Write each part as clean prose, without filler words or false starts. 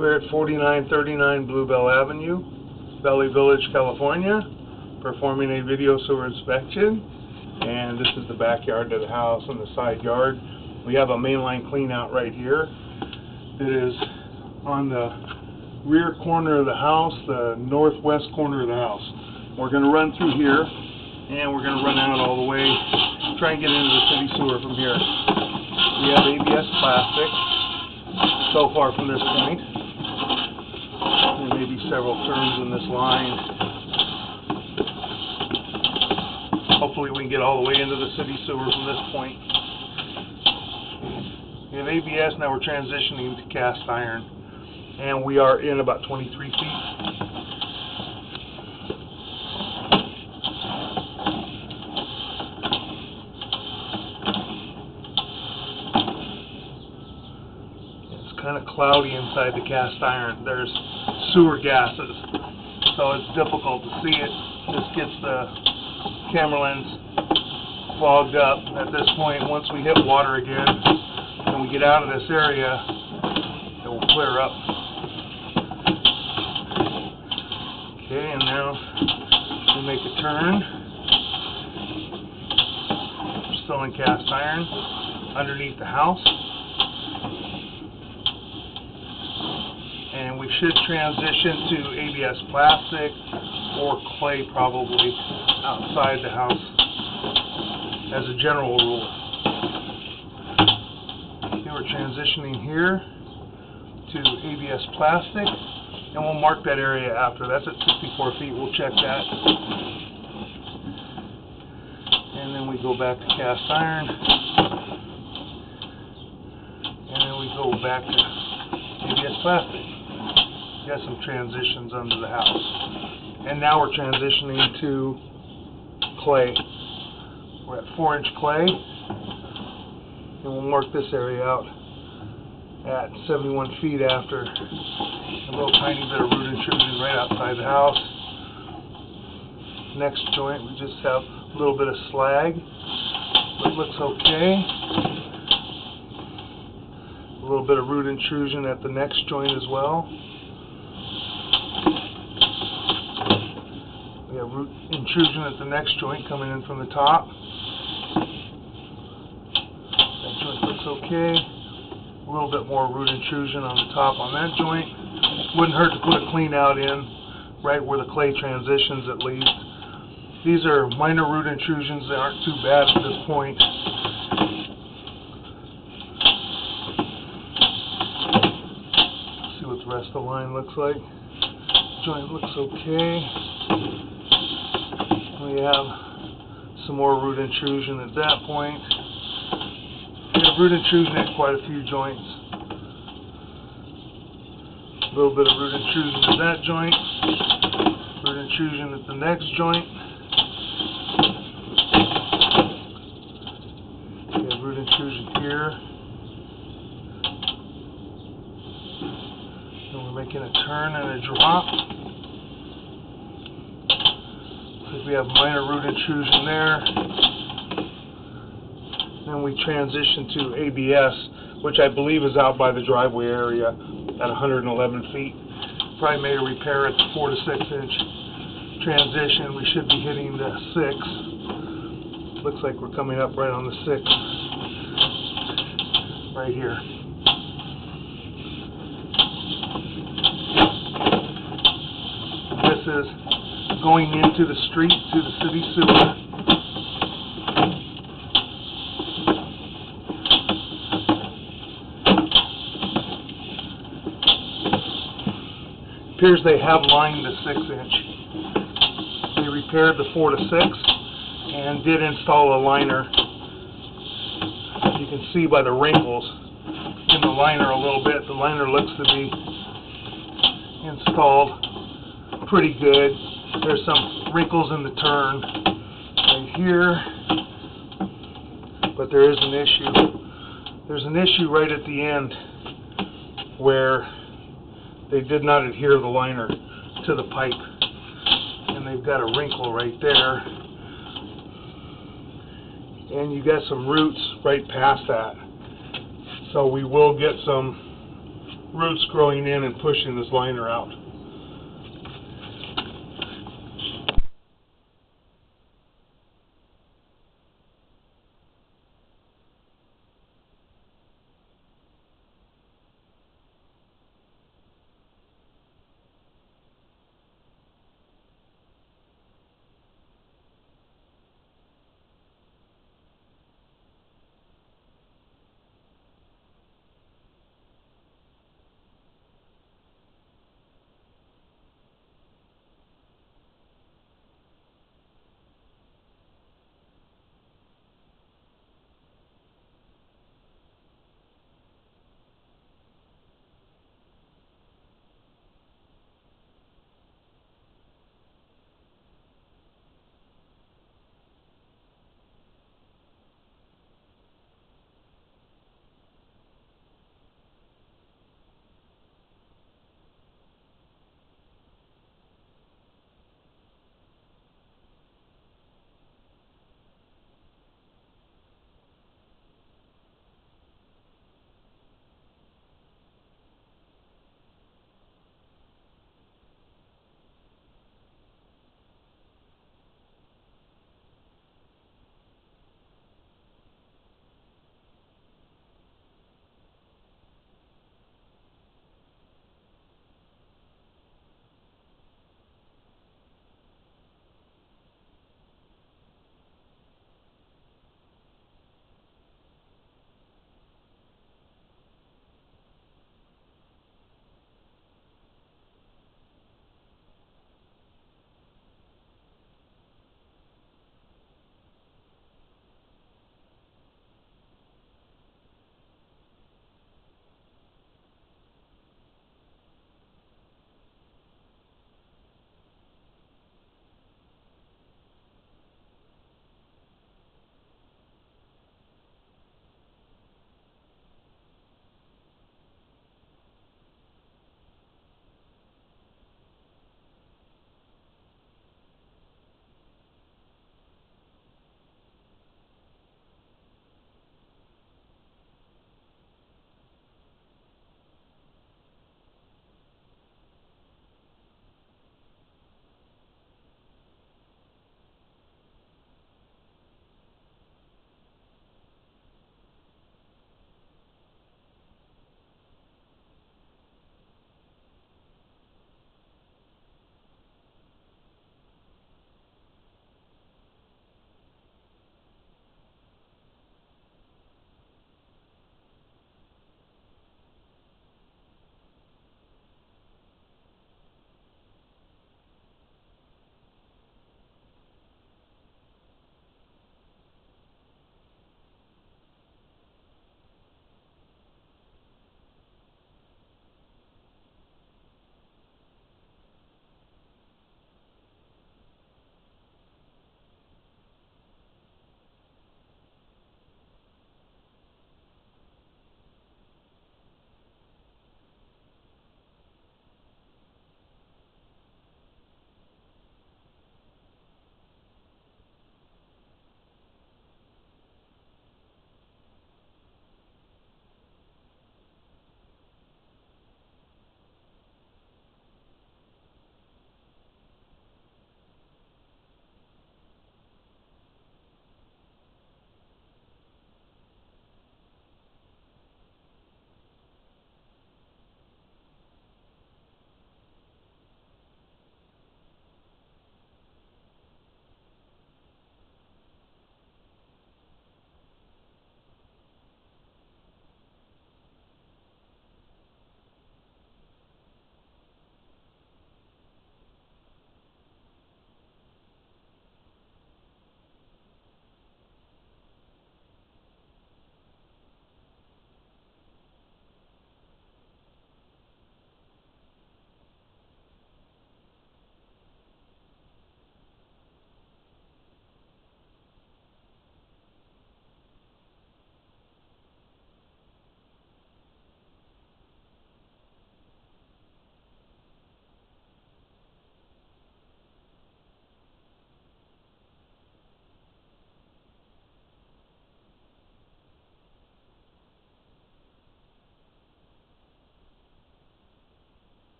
We're at 4939 Bluebell Avenue, Valley Village, California, performing a video sewer inspection. And this is the backyard of the house and the side yard. We have a mainline clean out right here. It is on the rear corner of the house, the northwest corner of the house. We're going to run through here, and we're going to run out all the way, try and get into the city sewer from here. We have ABS plastic so far from this point. There may be several turns in this line. Hopefully we can get all the way into the city sewer from this point. We have ABS, now we're transitioning to cast iron. And we are in about 23 feet. It's kind of cloudy inside the cast iron. There's sewer gases, so it's difficult to see it. This gets the camera lens fogged up at this point. Once we hit water again and we get out of this area, it will clear up. Okay, and now we make a turn. We're still in cast iron underneath the house. And we should transition to ABS plastic or clay probably outside the house as a general rule. Okay, we're transitioning here to ABS plastic, and we'll mark that area after. That's at 64 feet. We'll check that. And then we go back to cast iron. And then we go back to ABS plastic. Got some transitions under the house. And now we're transitioning to clay. We're at 4-inch clay. And we'll mark this area out at 71 feet after a little tiny bit of root intrusion right outside the house. Next joint, we just have a little bit of slag. It looks okay. A little bit of root intrusion at the next joint as well. We have root intrusion at the next joint coming in from the top. That joint looks okay. A little bit more root intrusion on the top on that joint. Wouldn't hurt to put a clean out in right where the clay transitions at least. These are minor root intrusions. They aren't too bad at this point. See what the rest of the line looks like. Joint looks okay. We have some more root intrusion at that point. We have root intrusion at quite a few joints. A little bit of root intrusion at that joint. Root intrusion at the next joint. We have root intrusion here. And we're making a turn and a drop. We have minor root intrusion there. Then we transition to ABS, which I believe is out by the driveway area at 111 feet. Probably made a repair at the 4 to 6 inch transition. We should be hitting the 6. Looks like we're coming up right on the 6. Right here. This is going into the street to the city sewer. Appears they have lined the 6-inch. They repaired the 4 to 6 and did install a liner. You can see by the wrinkles in the liner a little bit. The liner looks to be installed pretty good. There's some wrinkles in the turn right here, but there is an issue. There's an issue right at the end where they did not adhere the liner to the pipe, and they've got a wrinkle right there, and you got some roots right past that. So we will get some roots growing in and pushing this liner out.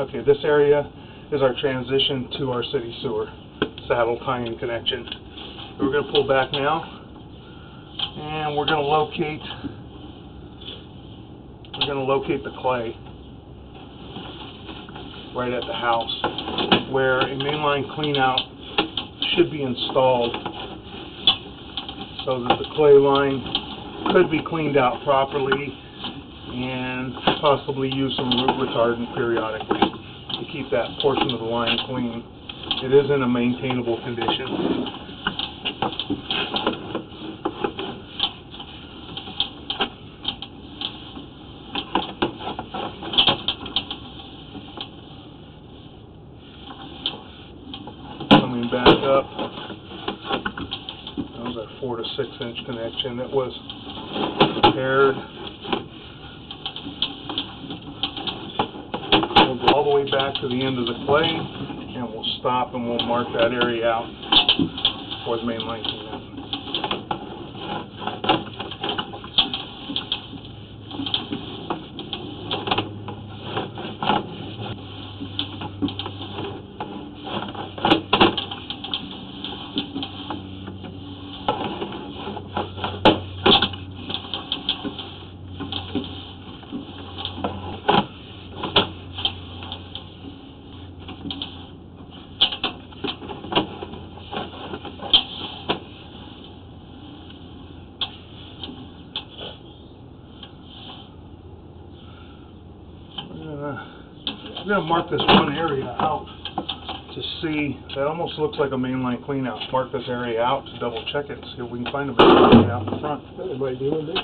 Okay, this area is our transition to our city sewer saddle tie-in connection. We're going to pull back now, and we're going to locate the clay right at the house, where a mainline cleanout should be installed so that the clay line could be cleaned out properly and possibly use some root retardant periodically to keep that portion of the line clean. It is in a maintainable condition. Coming back up, that was our 4 to 6 inch connection that was repaired. We'll go all the way back to the end of the clay, and we'll stop and we'll mark that area out for the main line cleanout. I'm going to mark this one area out to see. That almost looks like a mainline cleanout. Mark this area out to double check it and see if we can find a mainline cleanout in the front. That might do it.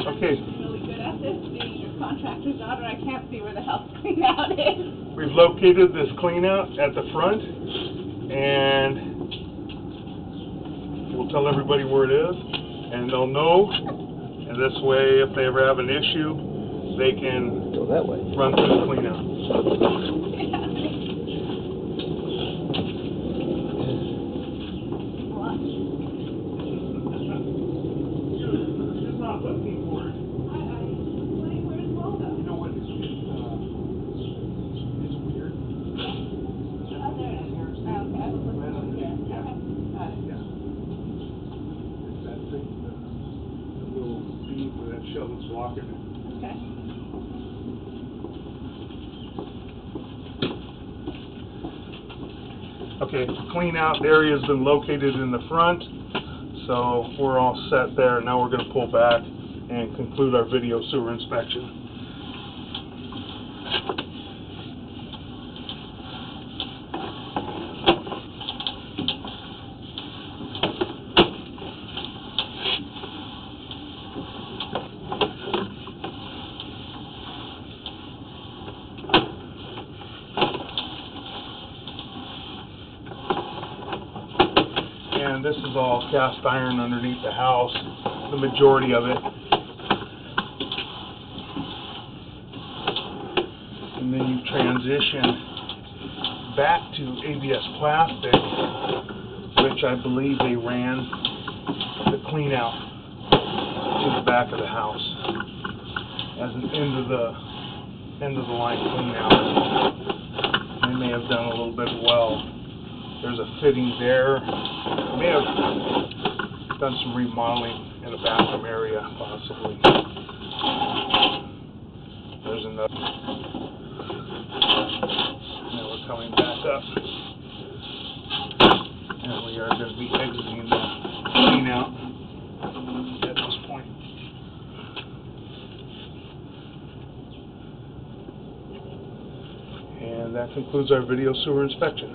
Okay. Really good at this, being your contractor's daughter. I can't see where the house cleanout is. We've located this cleanout at the front, and we'll tell everybody where it is, and they'll know. And this way, if they ever have an issue, they can Go that way. Run through the cleanout. Sheldon's blocking it. Okay, clean out area has been located in the front, so we're all set there. Now we're going to pull back and conclude our video sewer inspection. is all cast iron underneath the house, the majority of it. And then you transition back to ABS plastic, which I believe they ran the clean out to the back of the house as an end of the line clean out. They may have done a little bit well. There's a fitting there. They may have done some remodeling in a bathroom area, possibly. There's another. Now we're coming back up. And we are going to be exiting the clean out at this point. And that concludes our video sewer inspection.